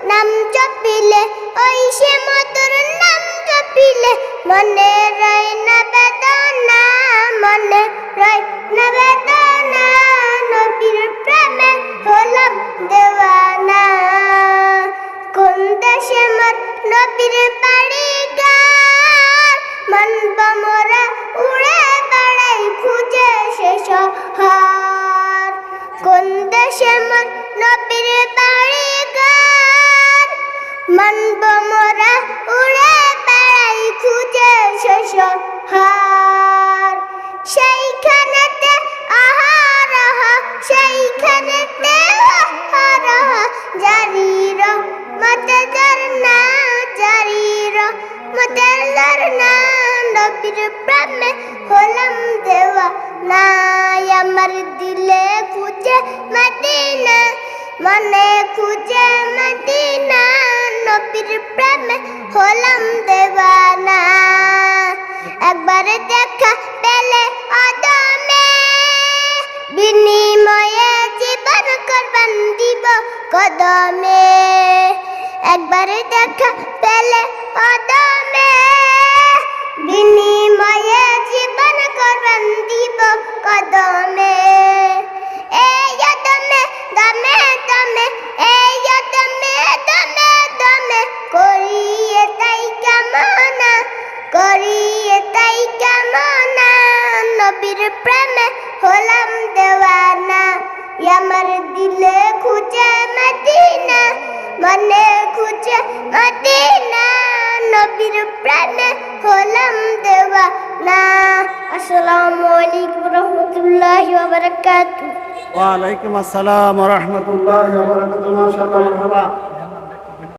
নাম জপিলে ওই সে মধুর নাম জপিলে মনে রয় না বেদনা মনে রয় না বেদনা নবীর প্রেমে হলাম দেওয়ানা কোন দেশে মোর নবীর বাড়ি গার মানব মোরা উড়ে বেড়াই খুঁজে সে শহর কোন দেশে মোর নবীর বাড়ি গার মানব মোরা উড়ে বেড়াই খুঁজে সে শহর সেইখানেতে আহারহ সেইখানেতে আহারহ জারি রহমতের ঝরনা জারি রহমতের ঝরনা নবীর প্রেমে হলাম দেওয়ানা আমার দিলে খুঁজে মদিনা মনে খুঁজে মদিনা নবীর প্রেমে হলাম দেওয়ানা একবার দেখা পেলে আদমে বিনিময়ে জীবন কুরবান দিব কদমে একবার দেখা পেলে আদমে বিনিময়ে জীবন কুরবান দিব কদমে এই আদমে দমে দমে এই আদমে দমে দমে করিয়ে তাই কামনা করিয়ে তাই কামনা নবীর প্রেমে হলাম দেওয়ানা আমার দিলে খুঁজে মদিনা মনে খুঁজে মদিনা নবীর প্রেমে হলাম দেওয়ানা আসসালামু আলাইকুম রহমতুল্লাহি ওয়া বারাকাতুহু ওয়া আলাইকুম আসসালাম ওয়া রাহমাতুল্লাহি ওয়া বারাকাতুহু মাশাআল্লাহ মারহাবা